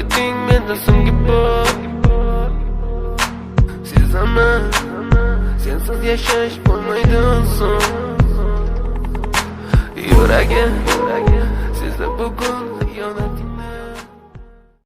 keting menda so'nggi bor. Sezaman, sensiz yashash bo'lmaydi oson. Yuragim, sizda bugun xiyonat